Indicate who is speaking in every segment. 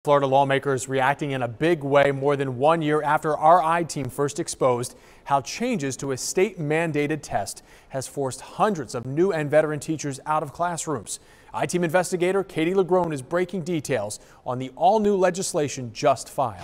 Speaker 1: Florida lawmakers reacting in a big way more than 1 year after our I-Team first exposed how changes to a state-mandated test has forced hundreds of new and veteran teachers out of classrooms. I-Team investigator Katie LaGrone is breaking details on the all-new legislation just filed.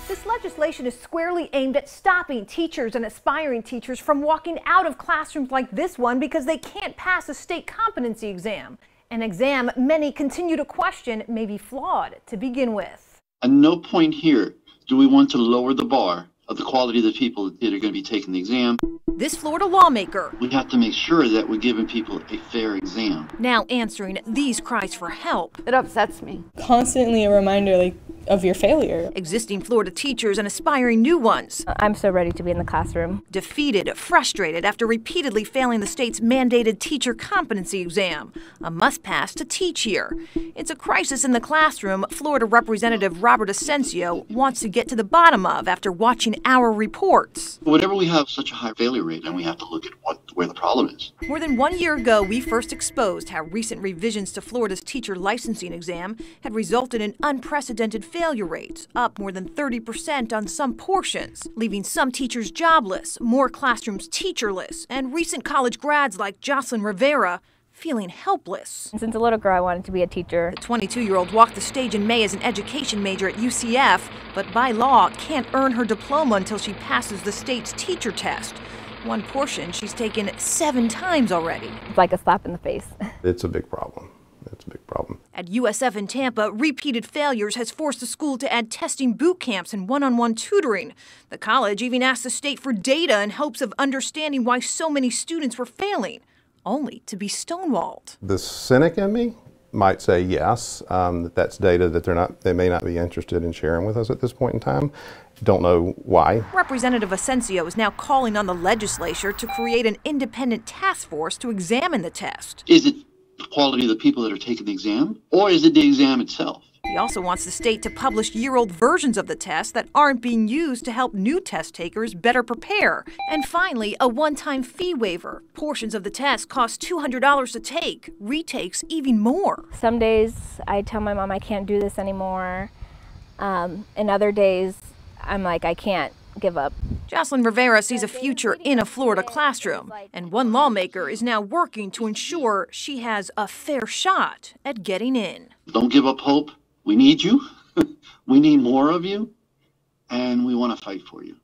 Speaker 2: This legislation is squarely aimed at stopping teachers and aspiring teachers from walking out of classrooms like this one because they can't pass a state competency exam. An exam many continue to question may be flawed to begin with.
Speaker 3: At no point here do we want to lower the bar of the quality of the people that are going to be taking the exam.
Speaker 2: This Florida lawmaker,
Speaker 3: We have to make sure that we're giving people a fair exam.
Speaker 2: now answering these cries for help.
Speaker 4: It upsets me.
Speaker 5: Constantly a reminder of your failure.
Speaker 2: Existing Florida teachers and aspiring new ones.
Speaker 6: I'm so ready to be in the classroom.
Speaker 2: Defeated, frustrated after repeatedly failing the state's mandated teacher competency exam, a must-pass to teach here. It's a crisis in the classroom Florida Representative Robert Asensio wants to get to the bottom of after watching our reports.
Speaker 3: Whenever we have such a high failure rate, then we have to look at where the problem is.
Speaker 2: More than 1 year ago, we first exposed how recent revisions to Florida's teacher licensing exam had resulted in unprecedented failure rates, up more than 30% on some portions, leaving some teachers jobless, more classrooms teacherless, and recent college grads like Jocelyn Rivera feeling helpless.
Speaker 6: Since a little girl, I wanted to be a teacher.
Speaker 2: The 22-year-old walked the stage in May as an education major at UCF, but by law can't earn her diploma until she passes the state's teacher test. One portion she's taken 7 times already.
Speaker 6: It's like a slap in the face.
Speaker 7: It's a big problem. It's a big problem.
Speaker 2: At USF in Tampa, repeated failures has forced the school to add testing boot camps and one-on-one tutoring. The college even asked the state for data in hopes of understanding why so many students were failing, only to be stonewalled.
Speaker 7: The cynic in me might say yes, that's data that they may not be interested in sharing with us at this point in time. Don't know why.
Speaker 2: Representative Asensio is now calling on the legislature to create an independent task force to examine the test.
Speaker 3: Is it the quality of the people that are taking the exam, or is it the exam itself?
Speaker 2: He also wants the state to publish year-old versions of the test that aren't being used to help new test takers better prepare. And finally, a one-time fee waiver. Portions of the test cost $200 to take, retakes even more.
Speaker 6: Some days I tell my mom I can't do this anymore. And other days I'm like, I can't give up.
Speaker 2: Jocelyn Rivera sees a future in a Florida classroom, and one lawmaker is now working to ensure she has a fair shot at getting in.
Speaker 3: Don't give up hope. We need you. We need more of you, and we want to fight for you.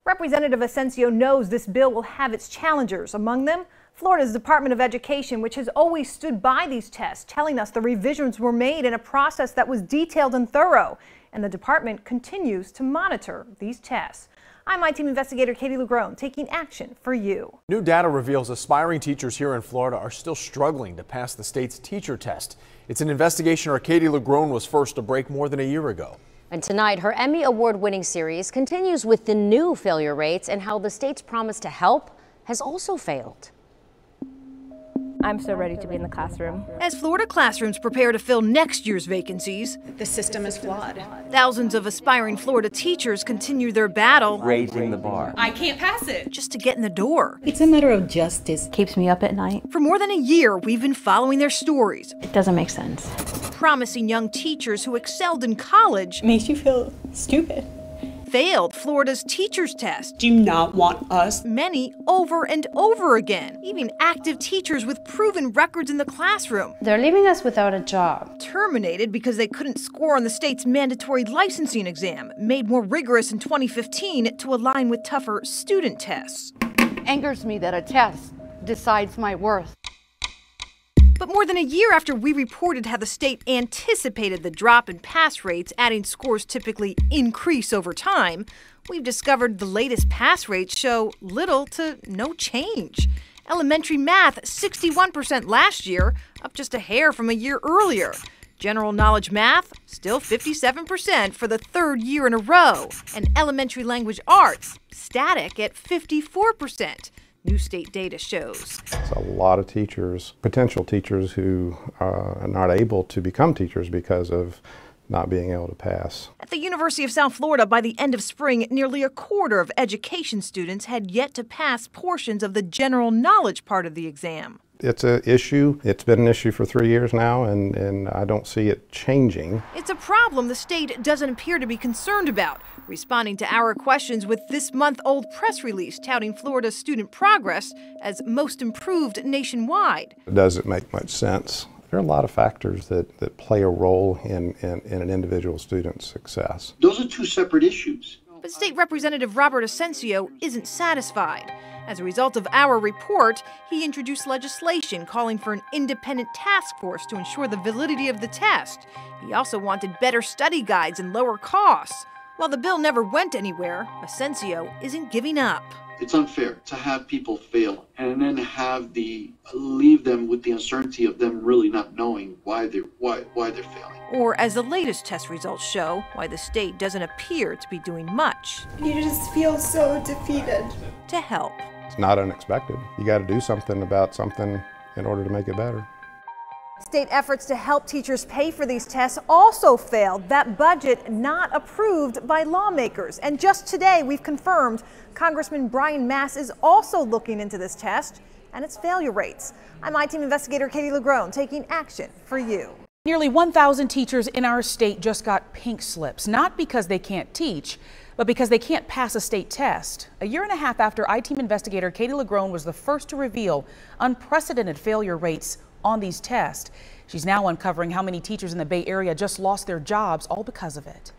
Speaker 2: Representative Asensio knows this bill will have its challengers, among them Florida's Department of Education, which has always stood by these tests, telling us the revisions were made in a process that was detailed and thorough, and the department continues to monitor these tests. I'm I-Team investigator Katie LaGrone, taking action for you.
Speaker 1: New data reveals aspiring teachers here in Florida are still struggling to pass the state's teacher test. It's an investigation where Katie LaGrone was first to break more than a year ago.
Speaker 8: And tonight, her Emmy Award-winning series continues with the new failure rates and how the state's promise to help has also failed.
Speaker 6: I'm so ready to be in the classroom.
Speaker 2: As Florida classrooms prepare to fill next year's vacancies,
Speaker 5: The system is flawed.
Speaker 2: thousands of aspiring Florida teachers continue their battle,
Speaker 9: raising the bar.
Speaker 5: I can't pass it.
Speaker 2: just to get in the door.
Speaker 5: It's a matter of justice.
Speaker 4: Keeps me up at night.
Speaker 2: For more than a year, we've been following their stories,
Speaker 4: It doesn't make sense.
Speaker 2: promising young teachers who excelled in college
Speaker 5: It makes you feel stupid.
Speaker 2: failed Florida's teacher's test.
Speaker 5: Do you not want us?
Speaker 2: Many over and over again, even active teachers with proven records in the classroom,
Speaker 4: They're leaving us without a job.
Speaker 2: terminated because they couldn't score on the state's mandatory licensing exam, made more rigorous in 2015 to align with tougher student tests.
Speaker 4: Angers me that a test decides my worth.
Speaker 2: But more than a year after we reported how the state anticipated the drop in pass rates, adding scores typically increase over time, we've discovered the latest pass rates show little to no change. Elementary math, 61% last year, up just a hair from a year earlier. General knowledge math, still 57% for the 3rd year in a row. And elementary language arts, static at 54%. New state data shows.
Speaker 7: It's a lot of teachers, potential teachers, who are not able to become teachers because of not being able to pass.
Speaker 2: At the University of South Florida, by the end of spring, nearly a quarter of education students had yet to pass portions of the general knowledge part of the exam.
Speaker 7: It's an issue. It's been an issue for 3 years now, and I don't see it changing.
Speaker 2: It's a problem the state doesn't appear to be concerned about, responding to our questions with this month-old press release touting Florida's student progress as most improved nationwide.
Speaker 7: It doesn't make much sense. There are a lot of factors that play a role in an individual student's success.
Speaker 3: Those are two separate issues.
Speaker 2: But State Representative Robert Asensio isn't satisfied. As a result of our report, he introduced legislation calling for an independent task force to ensure the validity of the test. He also wanted better study guides and lower costs. While the bill never went anywhere, Asensio isn't giving up.
Speaker 3: It's unfair to have people fail and then leave them with the uncertainty of them really not knowing why they're failing.
Speaker 2: Or, as the latest test results show, why the state doesn't appear to be doing much.
Speaker 5: You just feel so defeated.
Speaker 2: To help.
Speaker 7: It's not unexpected. You got to do something about something in order to make it better.
Speaker 2: State efforts to help teachers pay for these tests also failed. That budget not approved by lawmakers. And just today, we've confirmed Congressman Brian Mass is also looking into this test and its failure rates. I'm I-Team investigator Katie LeGrone taking action for you.
Speaker 9: Nearly 1,000 teachers in our state just got pink slips, not because they can't teach, but because they can't pass a state test. A year and a half after I-Team investigator Katie LeGrone was the first to reveal unprecedented failure rates on these tests. She's now uncovering how many teachers in the Bay Area just lost their jobs all because of it.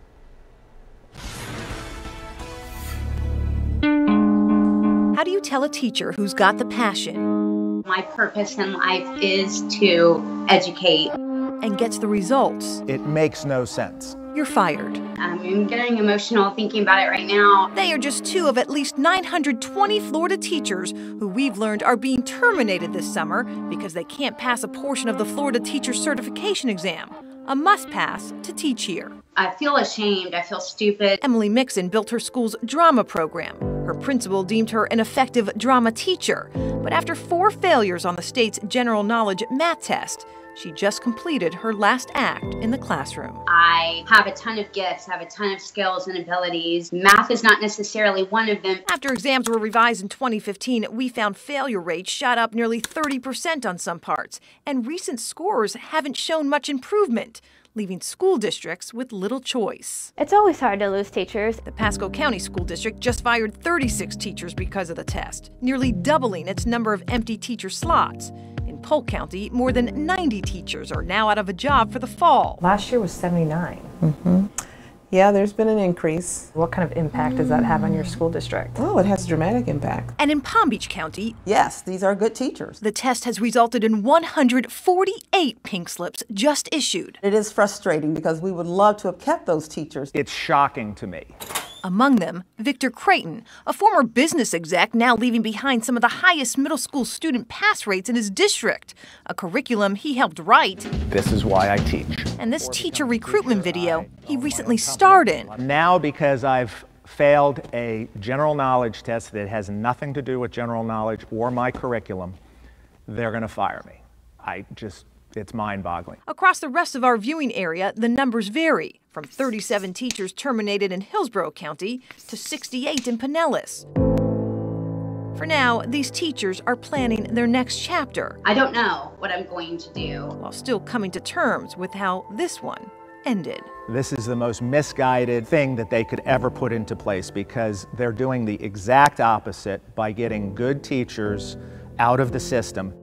Speaker 2: How do you tell a teacher who's got the passion?
Speaker 10: My purpose in life is to educate.
Speaker 2: And gets the results.
Speaker 11: It makes no sense.
Speaker 2: You're fired.
Speaker 10: I'm getting emotional thinking about it right now.
Speaker 2: They are just two of at least 920 Florida teachers who we've learned are being terminated this summer because they can't pass a portion of the Florida Teacher Certification Exam, a must-pass to teach here.
Speaker 10: I feel ashamed. I feel stupid.
Speaker 2: Emily Mixon built her school's drama program. Her principal deemed her an effective drama teacher. But after 4 failures on the state's general knowledge math test, she just completed her last act in the classroom.
Speaker 10: I have a ton of gifts, I have a ton of skills and abilities. Math is not necessarily one of them.
Speaker 2: After exams were revised in 2015, we found failure rates shot up nearly 30% on some parts, and recent scores haven't shown much improvement, leaving school districts with little choice.
Speaker 6: It's always hard to lose teachers.
Speaker 2: The Pasco County School District just fired 36 teachers because of the test, nearly doubling its number of empty teacher slots. In Polk County, more than 90 teachers are now out of a job for the fall.
Speaker 12: Last year was 79.
Speaker 13: Yeah, there's been an increase.
Speaker 12: What kind of impact does that have on your school district?
Speaker 13: Oh, it has a dramatic impact.
Speaker 2: And in Palm Beach County,
Speaker 13: yes, these are good teachers.
Speaker 2: The test has resulted in 148 pink slips just issued.
Speaker 13: It is frustrating because we would love to have kept those teachers.
Speaker 11: It's shocking to me.
Speaker 2: Among them, Victor Creighton, a former business exec now leaving behind some of the highest middle school student pass rates in his district, a curriculum he helped write.
Speaker 11: This is why I teach.
Speaker 2: And this teacher recruitment video he recently starred in.
Speaker 11: Now, because I've failed a general knowledge test that has nothing to do with general knowledge or my curriculum, they're going to fire me. It's mind-boggling.
Speaker 2: Across the rest of our viewing area, the numbers vary, from 37 teachers terminated in Hillsborough County to 68 in Pinellas. For now, these teachers are planning their next chapter.
Speaker 10: I don't know what I'm going to do.
Speaker 2: While still coming to terms with how this one ended.
Speaker 11: This is the most misguided thing that they could ever put into place because they're doing the exact opposite by getting good teachers out of the system.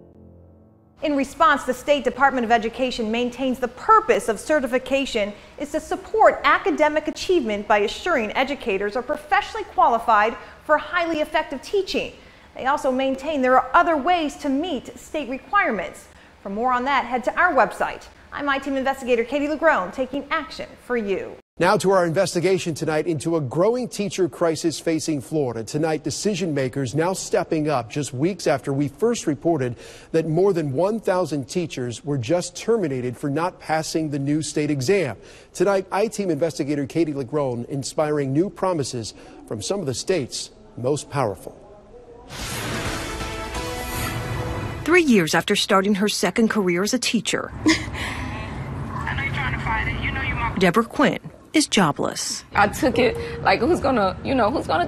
Speaker 2: In response, the State Department of Education maintains the purpose of certification is to support academic achievement by assuring educators are professionally qualified for highly effective teaching. They also maintain there are other ways to meet state requirements. For more on that, head to our website. I'm I-Team investigator Katie LeGrone taking action for you.
Speaker 14: Now to our investigation tonight into a growing teacher crisis facing Florida. Tonight, decision makers now stepping up just weeks after we first reported that more than 1,000 teachers were just terminated for not passing the new state exam. Tonight, I-Team investigator Katie LeGrone inspiring new promises from some of the state's most powerful.
Speaker 2: 3 years after starting her second career as a teacher, Deborah Quinn is jobless.
Speaker 15: I took it like who's gonna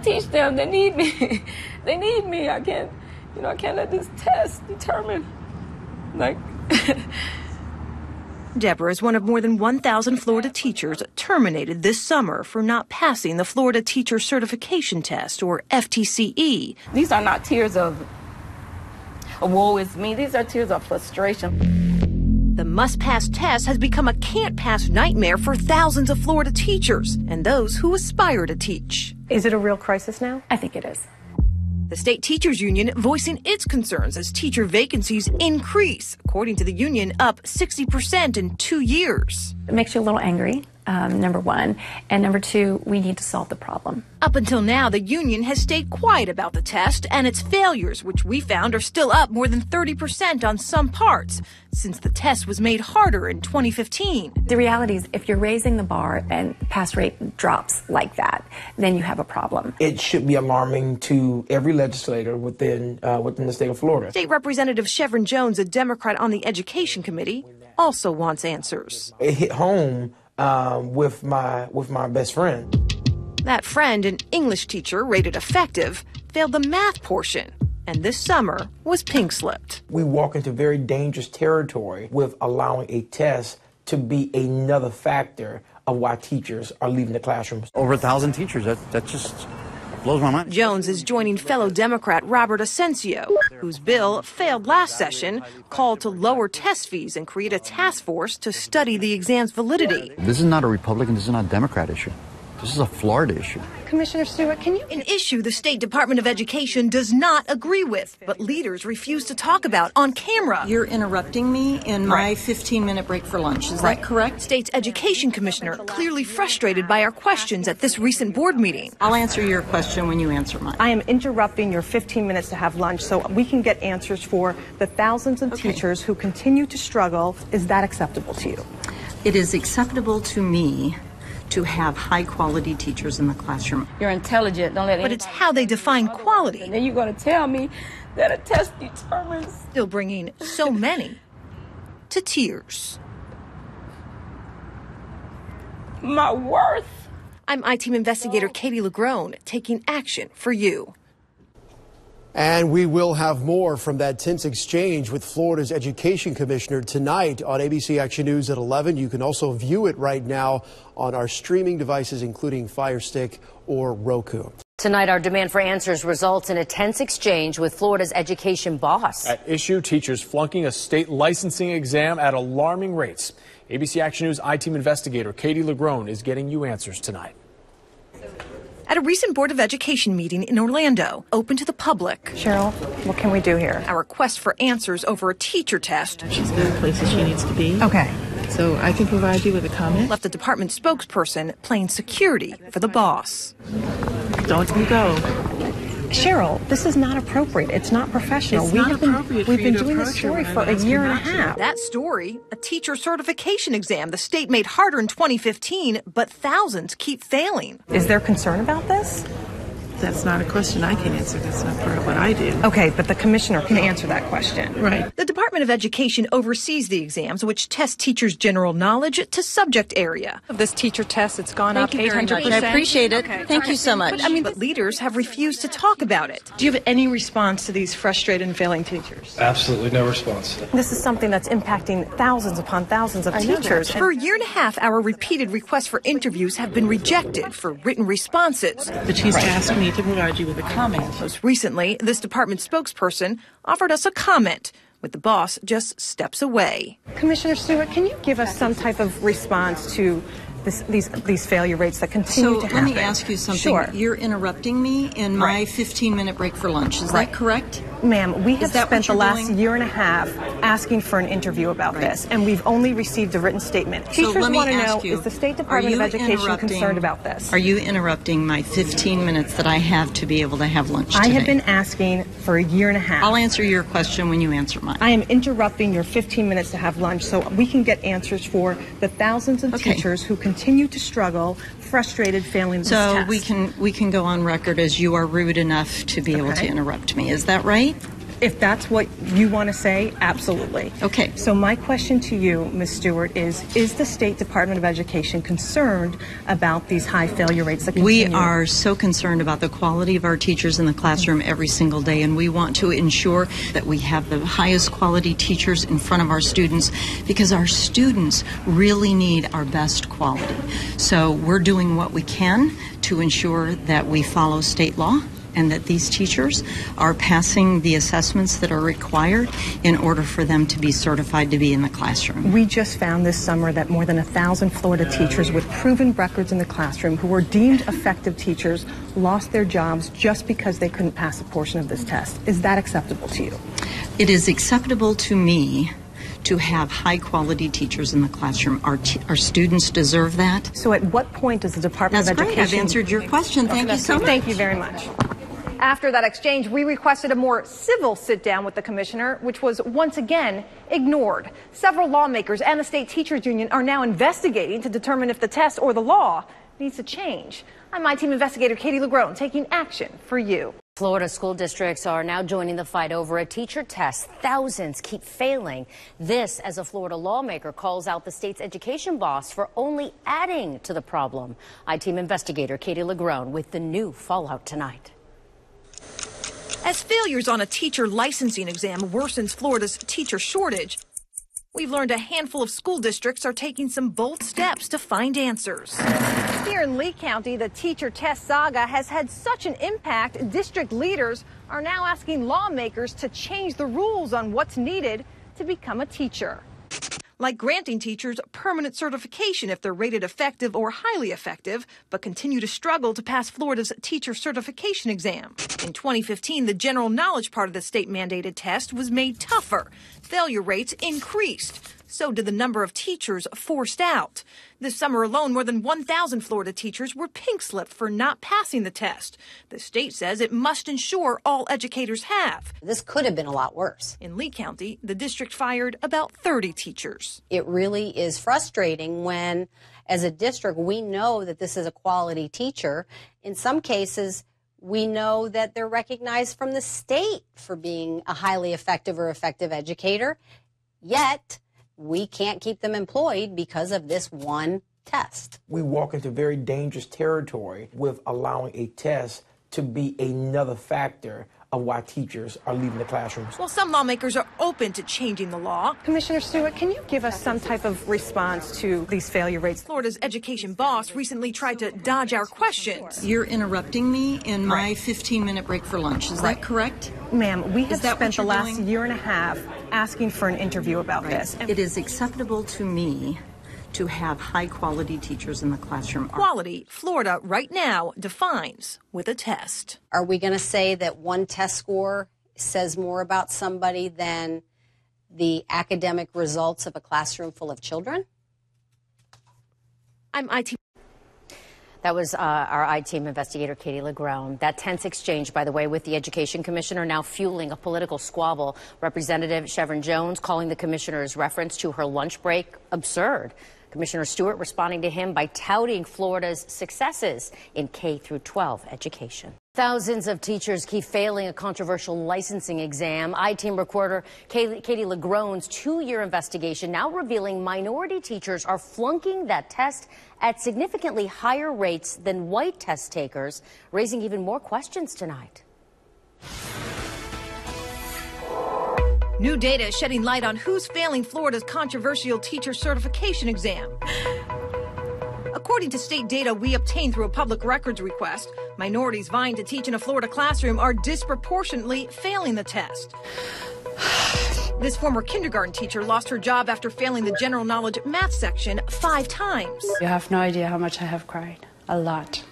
Speaker 15: teach them? They need me. They need me. I can't let this test determine Like,
Speaker 2: Deborah is one of more than 1,000 Florida teachers terminated this summer for not passing the Florida Teacher Certification Test, or FTCE.
Speaker 15: these are not tears of woe is me. These are tears of frustration.
Speaker 2: The must-pass test has become a can't-pass nightmare for thousands of Florida teachers and those who aspire to teach.
Speaker 12: Is it a real crisis now?
Speaker 15: I think it is.
Speaker 2: The state teachers union voicing its concerns as teacher vacancies increase, according to the union, up 60% in 2 years.
Speaker 16: It makes you a little angry, number one. And number two, we need to solve the problem.
Speaker 2: Up until now, the union has stayed quiet about the test and its failures, which we found are still up more than 30% on some parts, since the test was made harder in 2015.
Speaker 16: The reality is, if you're raising the bar and the pass rate drops like that, then you have a problem.
Speaker 17: It should be alarming to every legislator within the state of Florida.
Speaker 2: State Representative Chevron Jones, a Democrat on the Education Committee, also wants answers.
Speaker 17: It hit home with my best friend.
Speaker 2: That friend, an English teacher rated effective, failed the math portion, and this summer was pink-slipped.
Speaker 17: We walk into very dangerous territory with allowing a test to be another factor of why teachers are leaving the classrooms.
Speaker 18: Over 1,000 teachers, that just blows my mind.
Speaker 2: Jones is joining fellow Democrat Robert Asensio, whose bill failed last session, called to lower test fees and create a task force to study the exam's validity.
Speaker 18: This is not a Republican, this is not a Democrat issue. This is a Florida issue.
Speaker 2: Commissioner Stewart, can you... An issue the State Department of Education does not agree with, but leaders refuse to talk about on camera.
Speaker 19: You're interrupting me in my 15-minute break for lunch. Is that correct?
Speaker 2: State's Education Commissioner clearly frustrated by our questions at this recent board meeting.
Speaker 19: I'll answer your question when you answer mine.
Speaker 12: I am interrupting your 15 minutes to have lunch so we can get answers for the thousands of teachers who continue to struggle. Is that acceptable to you?
Speaker 19: It is acceptable to me to have high-quality teachers in the classroom.
Speaker 15: You're intelligent. Don't let
Speaker 2: But it's how they define quality.
Speaker 15: And then you're going to tell me that a test determines.
Speaker 2: Still bringing so many to tears.
Speaker 15: My worth.
Speaker 2: I'm I-Team investigator Katie Legrone, taking action for you.
Speaker 14: And we will have more from that tense exchange with Florida's Education Commissioner tonight on ABC Action News at 11. You can also view it right now on our streaming devices, including Fire Stick or Roku.
Speaker 8: Tonight, our demand for answers results in a tense exchange with Florida's education boss.
Speaker 1: At issue, teachers flunking a state licensing exam at alarming rates. ABC Action News I-Team investigator Katie Legrone is getting you answers tonight.
Speaker 2: At a recent Board of Education meeting in Orlando, open to the public.
Speaker 12: Cheryl, what can we do here?
Speaker 2: Our request for answers over a teacher test.
Speaker 20: She's in the places she needs to be.
Speaker 12: Okay.
Speaker 20: So I can provide you with a comment.
Speaker 2: Left the department spokesperson playing security for the boss.
Speaker 20: Don't you go.
Speaker 12: Cheryl, this is not appropriate. It's not professional.
Speaker 20: It's not appropriate
Speaker 12: We've
Speaker 20: for you
Speaker 12: been
Speaker 20: to
Speaker 12: doing this
Speaker 20: approach her
Speaker 12: story
Speaker 20: when
Speaker 12: for
Speaker 20: I'm
Speaker 12: a year and a
Speaker 20: asking not to.
Speaker 12: half.
Speaker 2: That story, a teacher certification exam the state made harder in 2015, but thousands keep failing.
Speaker 12: Is there concern about this?
Speaker 20: That's not a question I can answer. That's not part of what I do.
Speaker 12: Okay, but the commissioner can answer that question.
Speaker 20: Right.
Speaker 2: The Department of Education oversees the exams, which test teachers' general knowledge to subject area.
Speaker 12: This teacher test, it's gone
Speaker 19: Thank
Speaker 12: up
Speaker 19: you very
Speaker 12: 800%.
Speaker 19: much. I appreciate it. Thank you so much.
Speaker 2: But leaders have refused to talk about it.
Speaker 12: Do you have any response to these frustrated and failing teachers?
Speaker 21: Absolutely no response.
Speaker 12: This is something that's impacting thousands upon thousands of teachers.
Speaker 2: For a year and a half, our repeated requests for interviews have been rejected for written responses.
Speaker 20: But she's asked me to provide you with a comment.
Speaker 2: Most recently, this department spokesperson offered us a comment, with the boss just steps away.
Speaker 12: Commissioner Stewart, can you give us some type of response to these failure rates that continue to happen?
Speaker 19: So let me ask you something.
Speaker 12: Sure.
Speaker 19: You're interrupting me in my 15-minute break for lunch. Is that correct?
Speaker 12: Ma'am, we have
Speaker 19: that
Speaker 12: spent the
Speaker 19: what you're
Speaker 12: last
Speaker 19: doing?
Speaker 12: year and a half asking for an interview about this, and we've only received a written statement.
Speaker 19: So
Speaker 12: Teachers
Speaker 19: let me
Speaker 12: want to
Speaker 19: ask
Speaker 12: know,
Speaker 19: you,
Speaker 12: is the State
Speaker 19: are
Speaker 12: Department of
Speaker 19: you
Speaker 12: Education
Speaker 19: interrupting-
Speaker 12: concerned about this?
Speaker 19: Are you interrupting my 15 minutes that I have to be able to have lunch today?
Speaker 12: I have been asking for a year and a half.
Speaker 19: I'll answer your question when you answer mine.
Speaker 12: I am interrupting your 15 minutes to have lunch so we can get answers for the thousands of teachers who continue to struggle, frustrated, failing this test.
Speaker 19: So we can go on record as you are rude enough to be able to interrupt me. Is that right?
Speaker 12: If that's what you want to say, absolutely.
Speaker 19: Okay.
Speaker 12: So my question to you, Ms. Stewart, is the State Department of Education concerned about these high failure rates that continue?
Speaker 19: We are so concerned about the quality of our teachers in the classroom every single day, and we want to ensure that we have the highest quality teachers in front of our students, because our students really need our best quality. So we're doing what we can to ensure that we follow state law and that these teachers are passing the assessments that are required in order for them to be certified to be in the classroom.
Speaker 12: We just found this summer that more than 1,000 Florida teachers with proven records in the classroom who were deemed effective teachers lost their jobs just because they couldn't pass a portion of this test. Is that acceptable to you?
Speaker 19: It is acceptable to me to have high-quality teachers in the classroom. Our students deserve that.
Speaker 12: So at what point does the Department of Education...
Speaker 19: That's great. I've answered your question. Thank you so much.
Speaker 12: Thank you very much.
Speaker 2: After that exchange, we requested a more civil sit-down with the commissioner, which was once again ignored. Several lawmakers and the state teachers union are now investigating to determine if the test or the law needs to change. I'm my team investigator Katie LeGrone, taking action for you.
Speaker 8: Florida school districts are now joining the fight over a teacher test. Thousands keep failing. This as a Florida lawmaker calls out the state's education boss for only adding to the problem. I-Team investigator Katie LeGrone with the new fallout tonight.
Speaker 2: As failures on a teacher licensing exam worsens Florida's teacher shortage, we've learned a handful of school districts are taking some bold steps to find answers. Here in Lee County, the teacher test saga has had such an impact, district leaders are now asking lawmakers to change the rules on what's needed to become a teacher. Like granting teachers permanent certification if they're rated effective or highly effective, but continue to struggle to pass Florida's teacher certification exam. In 2015, the general knowledge part of the state-mandated test was made tougher. Failure rates increased. So did the number of teachers forced out. This summer alone, more than 1,000 Florida teachers were pink-slipped for not passing the test. The state says it must ensure all educators have.
Speaker 8: This could have been a lot worse.
Speaker 2: In Lee County, the district fired about 30 teachers.
Speaker 8: It really is frustrating when, as a district, we know that this is a quality teacher. In some cases, we know that they're recognized from the state for being a highly effective or effective educator, yet we can't keep them employed because of this one test.
Speaker 17: We walk into very dangerous territory with allowing a test to be another factor of why teachers are leaving the classrooms.
Speaker 2: Well, some lawmakers are open to changing the law.
Speaker 12: Commissioner Stewart, can you give us some type of response to these failure rates?
Speaker 2: Florida's education boss recently tried to dodge our questions.
Speaker 19: You're interrupting me in my 15-minute break for lunch. Is that correct?
Speaker 12: Ma'am, we have spent the last year and a half asking for an interview about this.
Speaker 19: It is acceptable to me to have high-quality teachers in the classroom.
Speaker 2: Quality, Florida right now defines with a test.
Speaker 8: Are we going to say that one test score says more about somebody than the academic results of a classroom full of children?
Speaker 2: I'm I-Team.
Speaker 8: That was our I-Team investigator, Katie LeGrone. That tense exchange, by the way, with the Education Commissioner now fueling a political squabble. Representative Chevron Jones calling the commissioner's reference to her lunch break absurd. Commissioner Stewart responding to him by touting Florida's successes in K-12 education. Thousands of teachers keep failing a controversial licensing exam. I-Team reporter Katie LeGrone's 2-year investigation now revealing minority teachers are flunking that test at significantly higher rates than white test takers, raising even more questions tonight.
Speaker 2: New data shedding light on who's failing Florida's controversial teacher certification exam. According to state data we obtained through a public records request, minorities vying to teach in a Florida classroom are disproportionately failing the test. This former kindergarten teacher lost her job after failing the general knowledge math section 5 times.
Speaker 21: You have no idea how much I have cried. A lot.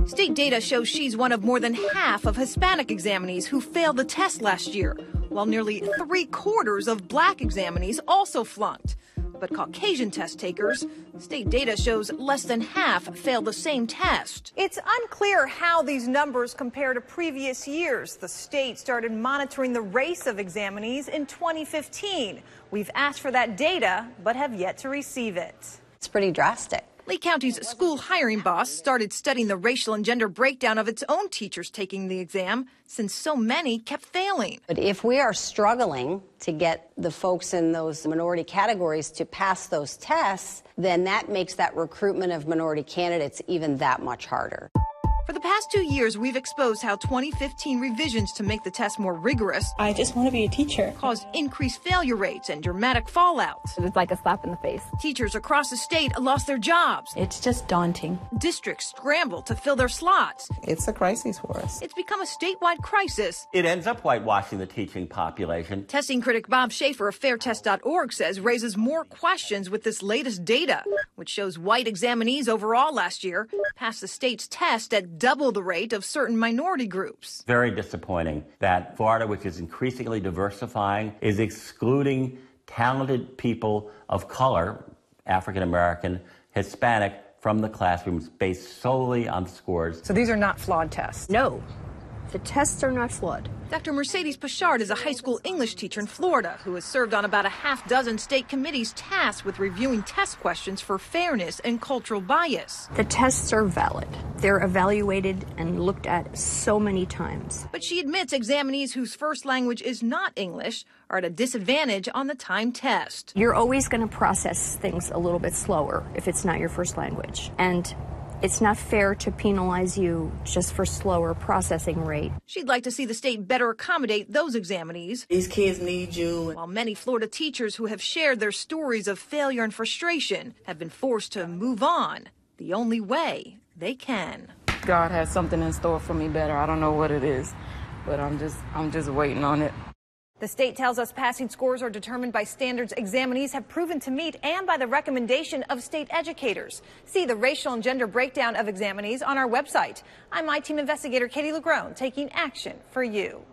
Speaker 2: State data shows she's one of more than half of Hispanic examinees who failed the test last year, while nearly 3/4 of black examinees also flunked. But Caucasian test takers, state data shows less than half failed the same test. It's unclear how these numbers compare to previous years. The state started monitoring the race of examinees in 2015. We've asked for that data, but have yet to receive it.
Speaker 8: It's pretty drastic.
Speaker 2: Lee County's school hiring boss started studying the racial and gender breakdown of its own teachers taking the exam, since so many kept failing.
Speaker 4: But if we are struggling to get the folks in those minority categories to pass those tests, then that makes that recruitment of minority candidates even that much harder.
Speaker 2: For the past 2 years, we've exposed how 2015 revisions to make the test more rigorous.
Speaker 5: I just want to be a teacher.
Speaker 2: Caused increased failure rates and dramatic fallout.
Speaker 6: It's like a slap in the face.
Speaker 2: Teachers across the state lost their jobs.
Speaker 5: It's just daunting.
Speaker 2: Districts scrambled to fill their slots.
Speaker 13: It's a crisis for us.
Speaker 2: It's become a statewide crisis.
Speaker 22: It ends up whitewashing the teaching population.
Speaker 2: Testing critic Bob Schaefer of fairtest.org says raises more questions with this latest data, which shows white examinees overall last year passed the state's test at double the rate of certain minority groups.
Speaker 22: Very disappointing that Florida, which is increasingly diversifying, is excluding talented people of color, African American, Hispanic, from the classrooms based solely on scores.
Speaker 23: So these are not flawed tests?
Speaker 24: No, the tests are not flawed.
Speaker 2: Dr. Mercedes Pichard is a high school English teacher in Florida who has served on about a half dozen state committees tasked with reviewing test questions for fairness and cultural bias.
Speaker 24: The tests are valid. They're evaluated and looked at so many times.
Speaker 2: But she admits examinees whose first language is not English are at a disadvantage on the timed test.
Speaker 24: You're always going to process things a little bit slower if it's not your first language. And it's not fair to penalize you just for slower processing rate.
Speaker 2: She'd like to see the state better accommodate those examinees.
Speaker 25: These kids need you.
Speaker 2: While many Florida teachers who have shared their stories of failure and frustration have been forced to move on the only way they can.
Speaker 26: God has something in store for me better. I don't know what it is, but I'm just waiting on it.
Speaker 2: The state tells us passing scores are determined by standards examinees have proven to meet and by the recommendation of state educators. See the racial and gender breakdown of examinees on our website. I'm my team investigator Katie Legrone, taking action for you.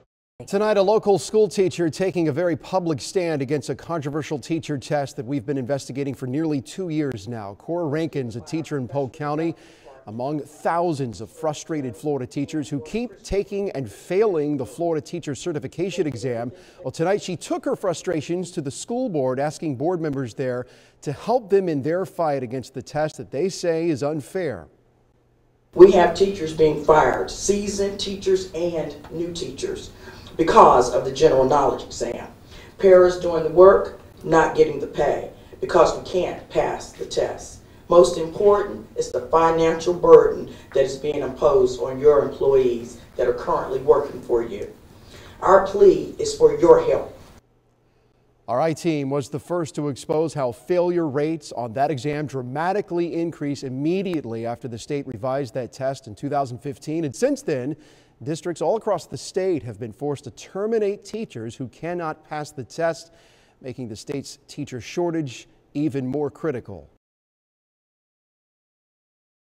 Speaker 14: Tonight, a local school teacher taking a very public stand against a controversial teacher test that we've been investigating for nearly 2 years now. Cora Rankin's a teacher in Polk County, among thousands of frustrated Florida teachers who keep taking and failing the Florida Teacher Certification Exam. Well, tonight she took her frustrations to the school board, asking board members there to help them in their fight against the test that they say is unfair.
Speaker 27: We have teachers being fired, seasoned teachers and new teachers, because of the general knowledge exam. Paras doing the work, not getting the pay, because we can't pass the test. Most important is the financial burden that is being imposed on your employees that are currently working for you. Our plea is for your help.
Speaker 14: Our I-Team was the first to expose how failure rates on that exam dramatically increase immediately after the state revised that test in 2015. And since then, districts all across the state have been forced to terminate teachers who cannot pass the test, making the state's teacher shortage even more critical.